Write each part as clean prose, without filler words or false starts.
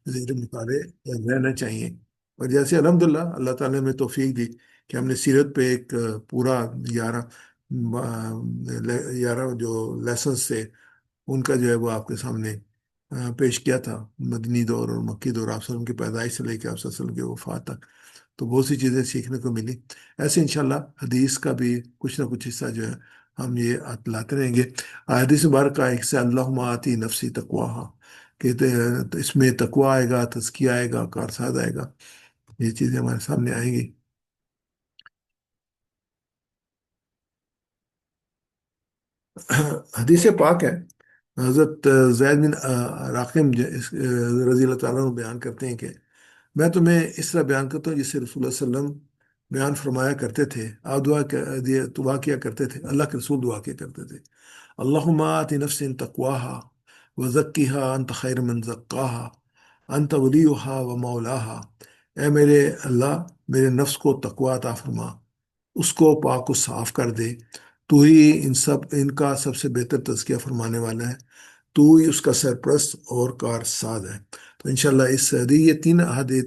زیر مطالعے رہنا چاہیے۔ اور جیسے الحمدللہ اللہ تعالیٰ نے ہمیں توفیق دی کہ ہم نے سیرت پہ ایک پورا 11 11 جو لیسنس تھے ان کا جو ہے وہ آپ کے سامنے پیش کیا تھا، مدنی دور اور مکی دور، آپ وسلم کی پیدائش سے لے کے آپ وسلم کی وفات تک۔ تو بہت سی چیزیں سیکھنے کو ملی۔ ایسے انشاءاللہ حدیث کا بھی کچھ نہ کچھ حصہ جو ہے ہم یہ لاتے رہیں گے۔ حدیث مبارک کا ایک سے اللہم آتی نفسی تقواہا، کہتے ہیں تو اس میں تقوی آئے گا، تزکیہ آئے گا، کارساد آئے گا، یہ چیزیں ہمارے سامنے آئیں گی۔ حدیث پاک ہے، حضرت زید بن راقم رضی اللہ تعالیٰ عنہ بیان کرتے ہیں کہ میں تمہیں اس طرح بیان کرتا ہوں جسے رسول اللہ صلی اللہ علیہ وسلم بیان فرمایا کرتے تھے۔ آپ دعا کیا کرتے تھے، اللہ کے رسول دعا کیا کرتے تھے، اللہم آت نفس تقواہا وزکیہا انت خیر من زکاہا انت ولیہا و مولاہا۔ اے میرے اللہ، میرے نفس کو تقوی عطا فرما، اس کو پاک و صاف کر دے، تو ہی ان کا سب سے بہتر تزکیہ فرمانے والا ہے، تو ہی اس کا سرپرست اور کارساز ہے۔ تو انشاءاللہ یہ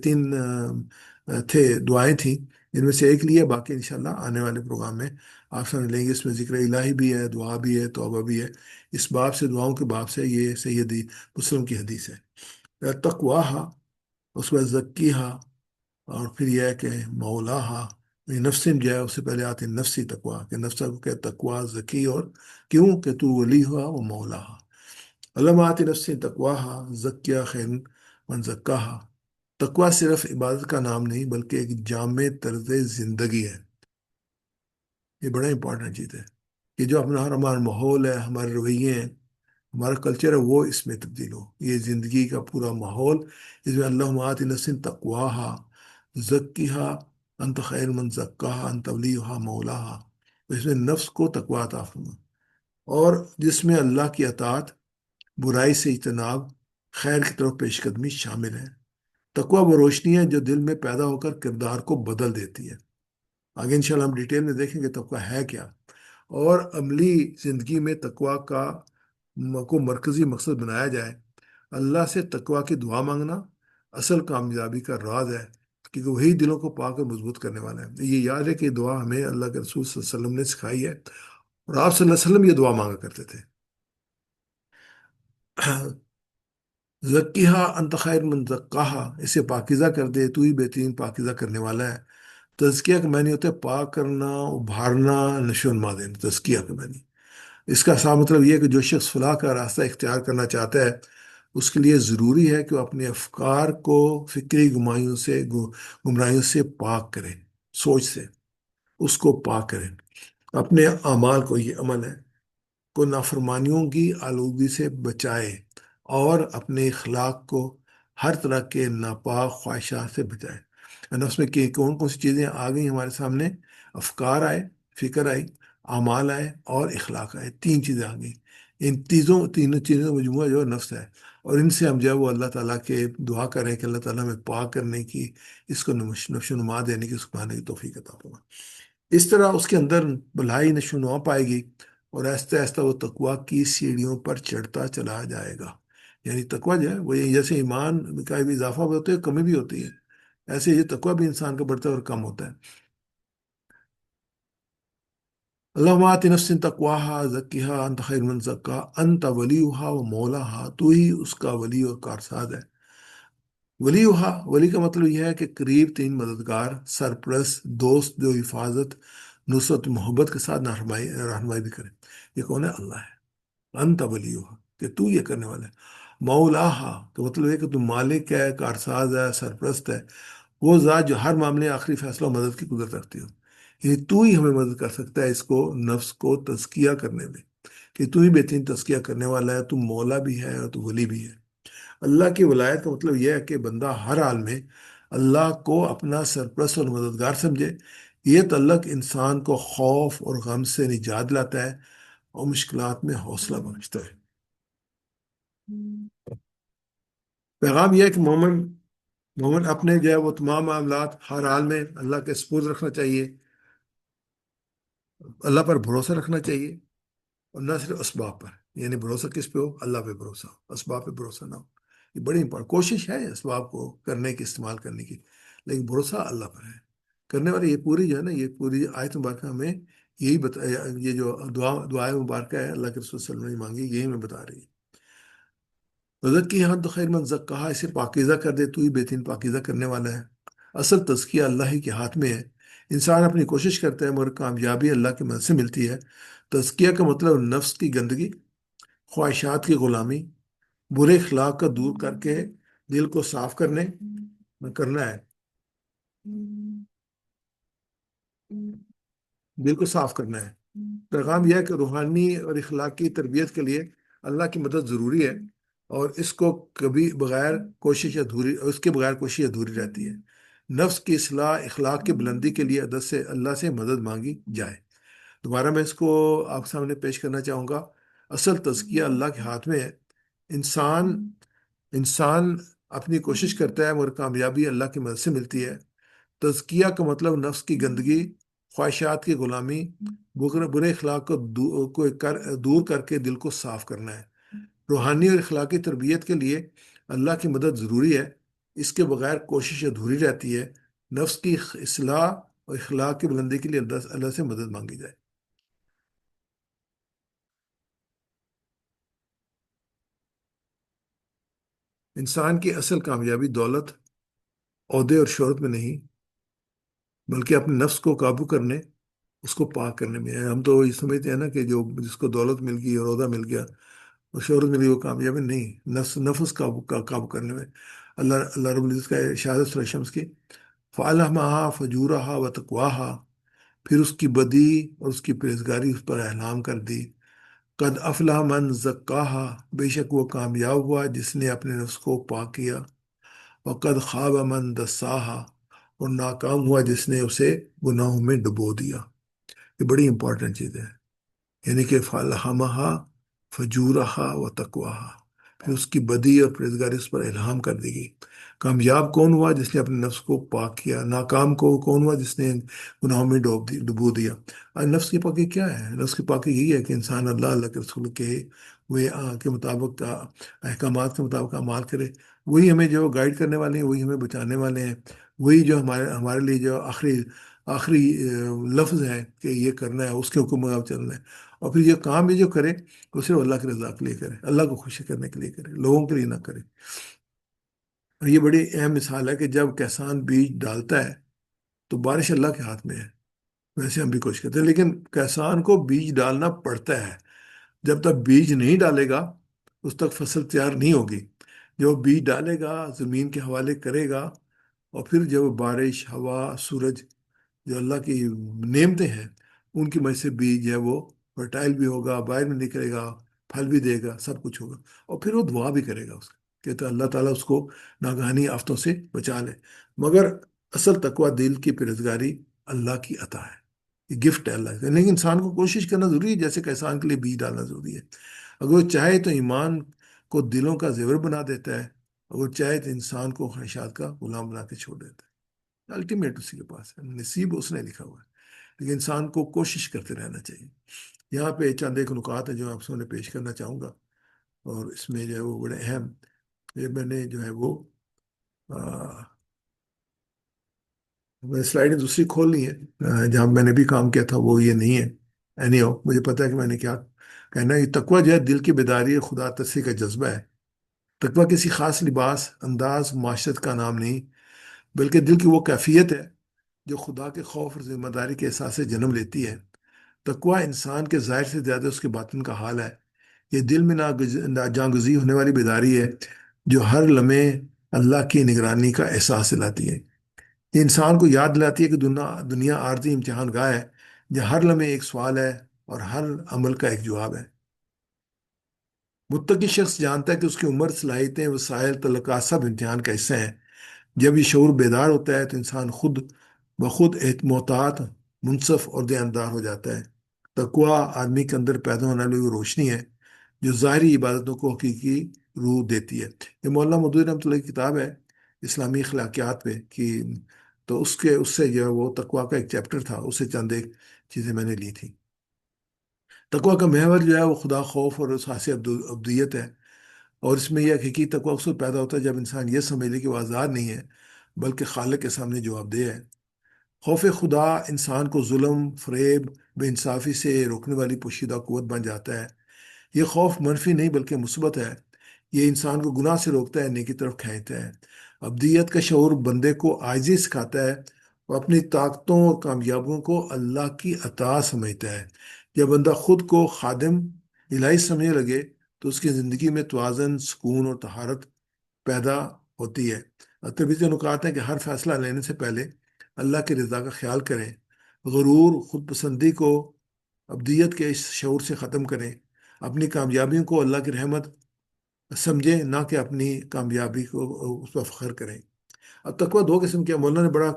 تین تھے، دعائیں تھیں، جن میں سے ایک لیے، باقی انشاءاللہ آنے والے پروگرام میں آپ سمجھ لیں گے۔ اس میں ذکر الہی بھی ہے، دعا بھی ہے، توبہ بھی ہے۔ اس باب سے، دعاؤں کے باب سے، یہ سیدی مسلم کی حدیث ہے۔ تقواہا، اس میں زکیہا، اور پھر یہ ہے کہ مولاہا، یہ نفس جو ہے اس سے پہلے آتے ہیں نفسی تقوا، کہ نفس کو کہ تقوا زکی، اور کیوں کہ تو ولی ہوا و مولاہا۔ علامات نفس تقواہا زکیہ خیر من زکاہا۔ تقوا صرف عبادت کا نام نہیں بلکہ ایک جامع طرز زندگی ہے۔ یہ بڑا امپورٹنٹ چیز ہے کہ جو ہمارا ماحول ہے، ہمارے رویے ہیں، ہمارا کلچر ہے، وہ اس میں تبدیل ہو۔ یہ زندگی کا پورا ماحول اس میں اللہم آت نفس تقواہا زکیہا انت خیر من زکاہا انت ولیہا مولاہا، اس میں نفس کو تقوی عطا فرما، اور جس میں اللہ کی اطاعت، برائی سے اجتناب، خیر کی طرف پیش قدمی شامل ہے۔ تقوی وہ روشنی ہے جو دل میں پیدا ہو کر کردار کو بدل دیتی ہے۔ آگے انشاءاللہ ہم ڈیٹیل میں دیکھیں گے تقوی ہے کیا، اور عملی زندگی میں تقوی کو مرکزی مقصد بنایا جائے۔ اللہ سے تقوی کی دعا مانگنا اصل کامیابی کا راز ہے، کیونکہ وہی دلوں کو پاک اور مضبوط کرنے والا ہے۔ یہ یاد ہے کہ یہ دعا ہمیں اللہ کے رسول صلی اللہ علیہ وسلم نے سکھائی ہے، اور آپ صلی اللہ علیہ وسلم یہ دعا مانگا کرتے تھے۔ زکیہا انت خیر من زکاہا، اسے پاکیزہ کر دے، تو ہی بہترین پاکیزہ کرنے والا ہے۔ تزکیہ کا معنی ہوتا ہے پاک کرنا، ابھارنا، نشو و نما دینا، تزکیہ کا معنی۔ اس کا صاف مطلب یہ ہے کہ جو شخص فلاح کا راستہ اختیار کرنا چاہتا ہے، اس کے لیے ضروری ہے کہ وہ اپنے افکار کو فکری گمراہیوں سے پاک کرے، سوچ سے اس کو پاک کرے، اپنے اعمال کو، یہ عمل ہے، کو نافرمانیوں کی آلودگی سے بچائے، اور اپنے اخلاق کو ہر طرح کے ناپاک خواہشات سے بچائے۔ یعنی اس میں کہ کون کون سی چیزیں آ گئی ہمارے سامنے، افکار آئے، فکر آئی، اعمال آئے، اور اخلاق آئے، تین چیزیں آ گئی۔ ان تینوں چیزوں کا مجموعہ جو ہے نفس ہے، اور ان سے ہم جو ہے وہ اللہ تعالیٰ کے دعا کریں کہ اللہ تعالیٰ ہمیں پاک کرنے کی، اس کو نشو و نما دینے کی، سکھانے کی توفیق عطا فرمائے۔ اس طرح اس کے اندر بھلائی نشو و نما پائے گی، اور آہستہ آہستہ وہ تقوی کی سیڑھیوں پر چڑھتا چلا جائے گا۔ یعنی تقوی جو ہے وہ جیسے ایمان کا بھی اضافہ ہوتا ہے، کمی بھی ہوتی ہے، ایسے یہ تقوی بھی انسان کا بڑھتا ہے اور کم ہوتا ہے۔ اللہم آت نفس تقواہا زکیہا انت خیر من زکا انت ولیہا و مولاہا، تو ہی اس کا ولی اور کارساز ہے۔ ولیہا، ولی کا مطلب یہ ہے کہ قریب ترین مددگار، سرپرست، دوست جو حفاظت، نصرت، محبت کے ساتھ رہنمائی بھی کرے۔ یہ کون ہے؟ اللہ ہے۔ انت ولیہا، کہ تو یہ کرنے والا ہے۔ مولاہا کا مطلب ہے کہ تو مالک ہے، کارساز ہے، سرپرست ہے، وہ ذات جو ہر معاملے آخری فیصلہ و مدد کی قدرت رکھتی ہو۔ یعنی تو ہی ہمیں مدد کر سکتا ہے اس کو، نفس کو تزکیہ کرنے میں، کہ تو ہی بہترین تزکیہ کرنے والا ہے، تو مولا بھی ہے اور تو ولی بھی ہے۔ اللہ کی ولایت کا مطلب یہ ہے کہ بندہ ہر حال میں اللہ کو اپنا سرپرست اور مددگار سمجھے۔ یہ تعلق انسان کو خوف اور غم سے نجات لاتا ہے، اور مشکلات میں حوصلہ بخشتا ہے۔ پیغام یہ ہے کہ مومن اپنے جو ہے وہ تمام معاملات ہر حال میں اللہ کے سپرد رکھنا چاہیے، اللہ پر بھروسہ رکھنا چاہیے، اور نہ صرف اسباب پر۔ یعنی بھروسہ کس پہ ہو؟ اللہ پہ بھروسہ ہو، اسباب پہ بھروسہ نہ ہو۔ یہ بڑی کوشش ہے اسباب کو کرنے کی، استعمال کرنے کی، لیکن بھروسہ اللہ پر ہے کرنے والی۔ یہ پوری جو ہے نا، یہ پوری آیت مبارکہ ہمیں یہی بتایا، یہ جو دعائیں مبارکہ ہے اللہ کے رسول صلی اللہ علیہ وسلم نے مانگی، یہی ہمیں بتا رہی ہے۔ وزکی ہاں تو خیر من زکاہا، اسے پاکیزہ کر دے، تو ہی بہترین پاکیزہ کرنے والا ہے۔ اصل تزکیہ اللہ ہی کے ہاتھ میں ہے، انسان اپنی کوشش کرتا ہے مگر کامیابی اللہ کی مدد سے ملتی ہے۔ تزکیہ کا مطلب نفس کی گندگی، خواہشات کی غلامی، برے اخلاق کا دور کر کے دل کو صاف کرنا ہے، دل کو صاف کرنا ہے۔ پیغام یہ ہے کہ روحانی اور اخلاقی تربیت کے لیے اللہ کی مدد ضروری ہے، اور اس کو کبھی بغیر کوشش ادھوری، اس کے بغیر کوشش ادھوری رہتی ہے۔ نفس کی اصلاح، اخلاق کی بلندی کے لیے اللہ سے مدد مانگی جائے۔ دوبارہ میں اس کو آپ کے سامنے پیش کرنا چاہوں گا۔ اصل تزکیہ اللہ کے ہاتھ میں ہے، انسان انسان اپنی کوشش کرتا ہے مگر کامیابی اللہ کی مدد سے ملتی ہے۔ تزکیہ کا مطلب نفس کی گندگی، خواہشات کی غلامی، برے اخلاق کو دور کر کے دل کو صاف کرنا ہے۔ روحانی اور اخلاقی تربیت کے لیے اللہ کی مدد ضروری ہے، اس کے بغیر کوشش ادھوری رہتی ہے۔ نفس کی اصلاح اور اخلاق کی بلندی کے لیے اللہ سے مدد مانگی جائے۔ انسان کی اصل کامیابی دولت، عہدے اور شہرت میں نہیں، بلکہ اپنے نفس کو قابو کرنے، اس کو پاک کرنے میں ہے۔ ہم تو یہ سمجھتے ہیں نا کہ جو جس کو دولت مل گئی اور عہدہ مل گیا اور شہرت مل گئی وہ کامیابی نہیں، نفس قابو کرنے میں۔ اللہ رب العزت کا ارشاد ہے سورہ شمس کی، فَأَلْهَمَهَا فَجُورَهَا وَتَقْوَاهَا، پھر اس کی بدی اور اس کی پرہیزگاری اس پر اعلان کر دی۔ قد افلح من زکاها، بے شک وہ کامیاب ہوا جس نے اپنے نفس کو پاک کیا۔ وقد خواب من دساہا، اور ناکام ہوا جس نے اسے گناہوں میں ڈبو دیا۔ یہ بڑی امپورٹنٹ چیز ہے، یعنی کہ فَأَلْهَمَهَا فَجُورَهَا وَتَقْوَاهَا، پھر اس کی بدی اور پرہیزگاری اس پر الہام کر دی گئی۔ کامیاب کون ہوا؟ جس نے اپنے نفس کو پاک کیا۔ ناکام کون ہوا؟ جس نے گناہوں میں ڈبو دیا۔ اور نفس کی پاکی کیا ہے؟ نفس کی پاکی یہی ہے کہ انسان اللہ کے رسول کے مطابق، احکامات کے مطابق اعمال کرے۔ وہی ہمیں جو گائیڈ کرنے والے ہیں، وہی ہمیں بچانے والے ہیں، وہی جو ہمارے لیے جو آخری لفظ ہے کہ یہ کرنا ہے، اس کے حکم میں چلنا ہے۔ اور پھر یہ کام بھی جو کرے وہ صرف اللہ کی رضا کے لیے کرے، اللہ کو خوشی کرنے کے لیے کرے، لوگوں کے لیے نہ کرے۔ اور یہ بڑی اہم مثال ہے کہ جب کسان بیج ڈالتا ہے تو بارش اللہ کے ہاتھ میں ہے، ویسے ہم بھی کوشش کرتے ہیں، لیکن کسان کو بیج ڈالنا پڑتا ہے۔ جب تک بیج نہیں ڈالے گا اس تک فصل تیار نہیں ہوگی۔ جو بیج ڈالے گا زمین کے حوالے کرے گا، اور پھر جب بارش، ہوا، سورج، جو اللہ کی نعمتیں ہیں، ان کی وجہ سے بیج جو ہے وہ فرٹائل بھی ہوگا، باہر بھی نکلے گا، پھل بھی دے گا، سب کچھ ہوگا۔ اور پھر وہ دعا بھی کرے گا اس کا، کہ تو اللہ تعالیٰ اس کو ناگہانی آفتوں سے بچا لے۔ مگر اصل تقویٰ دل کی پرہیزگاری اللہ کی عطا ہے، یہ گفٹ ہے اللہ کا، لیکن انسان کو کوشش کرنا ضروری ہے، جیسے کسان کے لیے بیج ڈالنا ضروری ہے۔ اگر وہ چاہے تو ایمان کو دلوں کا زیور بنا دیتا ہے، اگر چاہے تو انسان کو خواہشات کا غلام بنا کے چھوڑ دیتا ہے۔ الٹیمیٹ اسی کے پاس ہے، نصیب اس نے لکھا ہوا ہے، لیکن انسان کو کوشش کرتے رہنا چاہیے۔ یہاں پہ چند ایک نکات ہیں جو آپ سامنے پیش کرنا چاہوں گا، اور اس میں جو ہے وہ بڑے اہم، یہ میں نے جو ہے وہ میں سلائڈیں دوسری کھول لی ہیں، جہاں میں نے بھی کام کیا تھا وہ یہ نہیں ہے۔ اینی ہو، مجھے پتا ہے کہ میں نے کیا کہنا ہے۔ یہ تقویٰ جو ہے دل کی بیداری، خدا ترسی کا جذبہ ہے۔ تقویٰ کسی خاص لباس، انداز، معاشرت کا نام نہیں، بلکہ دل کی وہ کیفیت ہے جو خدا کے خوف اور ذمہ داری کے احساس سے جنم لیتی ہے۔ تقویٰ انسان کے ظاہر سے زیادہ اس کے باطن کا حال ہے۔ یہ دل میں جاگزی ہونے والی بیداری ہے جو ہر لمحے اللہ کی نگرانی کا احساس دلاتی ہے۔ یہ انسان کو یاد دلاتی ہے کہ دنیا عارضی امتحان گاہ ہے، جہاں ہر لمحے ایک سوال ہے اور ہر عمل کا ایک جواب ہے۔ متقی شخص جانتا ہے کہ اس کی عمر، صلاحیتیں، وسائل، تعلقات سب امتحان کا حصہ ہیں۔ جب یہ شعور بیدار ہوتا ہے تو انسان خود بخود محتاط، منصف اور دیانتدار ہو جاتا ہے۔ تقویٰ آدمی کے اندر پیدا ہونے والی وہ روشنی ہے جو ظاہری عبادتوں کو حقیقی روح دیتی ہے۔ یہ مولانا مودودی رحمۃ اللہ کی کتاب ہے اسلامی اخلاقیات پہ کی، تو اس سے جو ہے وہ تقویٰ کا ایک چیپٹر تھا، اس سے چند ایک چیزیں میں نے لی تھی۔ تقویٰ کا محور جو ہے وہ خدا خوف اور احساس عبودیت ہے۔ اور اس میں یہ حقیقی تقوی اکثر پیدا ہوتا ہے جب انسان یہ سمجھ لے کہ وہ آزاد نہیں ہے بلکہ خالق کے سامنے جواب دہ ہے۔ خوف خدا انسان کو ظلم، فریب، بے انصافی سے روکنے والی پوشیدہ قوت بن جاتا ہے۔ یہ خوف منفی نہیں بلکہ مثبت ہے۔ یہ انسان کو گناہ سے روکتا ہے، نیکی طرف کھینچتا ہے۔ ابدیت کا شعور بندے کو عاجزی سکھاتا ہے اور اپنی طاقتوں اور کامیابیوں کو اللہ کی عطا سمجھتا ہے۔ جب بندہ خود کو خادم الہی سمجھنے لگے تو اس کی زندگی میں توازن، سکون اور طہارت پیدا ہوتی ہے۔ تربیتی نکات ہیں کہ ہر فیصلہ لینے سے پہلے اللہ کی رضا کا خیال کریں، غرور، خود پسندی کو ابدیت کے اس شعور سے ختم کریں، اپنی کامیابیوں کو اللہ کی رحمت سمجھیں نہ کہ اپنی کامیابی کو اس پر فخر کریں۔ اب تقوی دو قسم کے ہیں، مولانا نے بڑا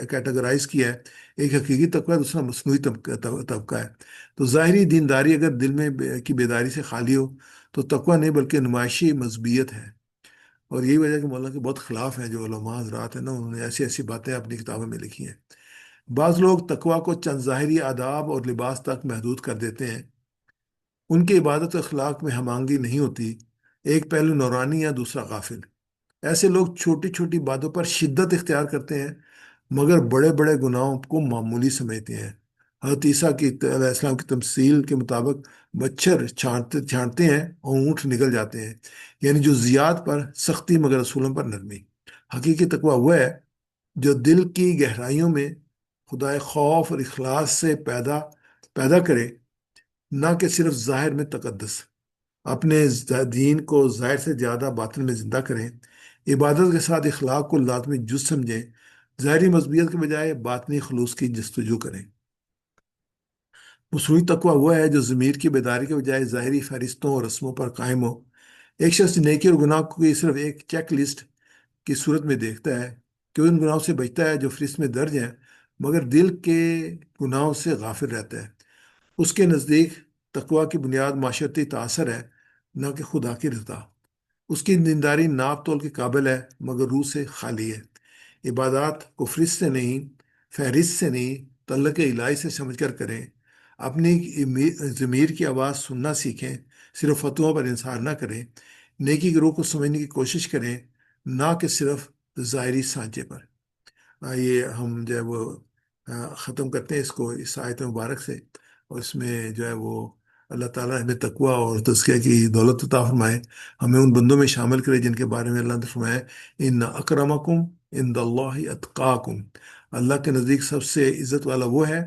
کیٹیگرائز کیا ہے۔ ایک حقیقی تقوی ہے، دوسرا مصنوعی طبقہ ہے۔ تو ظاہری دینداری اگر دل میں کی بیداری سے خالی ہو تو تقوی نہیں بلکہ نمائشی مذہبیت ہے۔ اور یہی وجہ ہے کہ مولانا کے بہت خلاف ہیں جو علماء حضرات ہیں نا، انہوں نے ایسی ایسی باتیں اپنی کتابوں میں لکھی ہیں۔ بعض لوگ تقوی کو چند ظاہری آداب اور لباس تک محدود کر دیتے ہیں، ان کی عبادت و اخلاق میں ہم آہنگی نہیں ہوتی، ایک پہلو نورانی یا دوسرا غافل۔ ایسے لوگ چھوٹی چھوٹی باتوں پر شدت اختیار کرتے ہیں مگر بڑے بڑے گناہوں کو معمولی سمجھتے ہیں۔ حضرت عیسیٰ کی علیہ السلام کی تمثیل کے مطابق مچھر چھانٹتے چھانٹتے ہیں اور اونٹ نگل جاتے ہیں، یعنی جو ذیات پر سختی مگر رسولوں پر نرمی۔ حقیقی تقویٰ وہ ہے جو دل کی گہرائیوں میں خدائے خوف اور اخلاص سے پیدا پیدا کرے، نہ کہ صرف ظاہر میں تقدس۔ اپنے دین کو ظاہر سے زیادہ باطن میں زندہ کریں، عبادت کے ساتھ اخلاق کو لازمی جز سمجھیں، ظاہری مذہبیت کے بجائے باطنی خلوص کی جستجو کریں۔ مصنوعی تقویٰ وہ ہے جو ضمیر کی بیداری کے بجائے ظاہری فہرستوں اور رسموں پر قائم ہو۔ ایک شخص نیکی اور گناہ کو صرف ایک چیک لسٹ کی صورت میں دیکھتا ہے کہ ان گناہوں سے بچتا ہے جو فہرست میں درج ہیں، مگر دل کے گناہوں سے غافل رہتا ہے۔ اس کے نزدیک تقویٰ کی بنیاد معاشرتی تاثر ہے، نہ کہ خدا کی رضا۔ اس کی دینداری ناپ تول کے قابل ہے مگر روح سے خالی ہے۔ عبادات کو فہرست سے نہیں، فہرست سے نہیں، تعلق الہی سے سمجھ کر کریں۔ اپنی ضمیر کی آواز سننا سیکھیں، صرف فتووں پر انحصار نہ کریں۔ نیکی کی روح کو سمجھنے کی کوشش کریں، نہ کہ صرف ظاہری سانچے پر۔ آئیے ہم جو ہے وہ ختم کرتے ہیں اس کو اس آیت مبارک سے، اور اس میں جو ہے وہ اللہ تعالیٰ ہمیں تقویٰ اور تزکیہ کی دولت عطا فرمائے، ہمیں ان بندوں میں شامل کرے جن کے بارے میں اللہ نے فرمایا ان اکرمکم عند اللہ اتقاکم۔ اللہ کے نزدیک سب سے عزت والا وہ ہے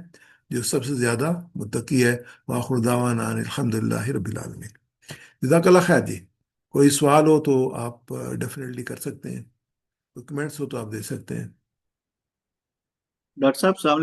جو سب سے زیادہ متقی ہے۔ وآخر دعوانا ان الحمد للہ رب العالمین۔ جزاک اللہ خیر جی۔ کوئی سوال ہو تو آپ ڈیفینیٹلی کر سکتے ہیں، کوئی کمنٹس ہو تو آپ دے سکتے ہیں۔ ڈاکٹر صاحب السلام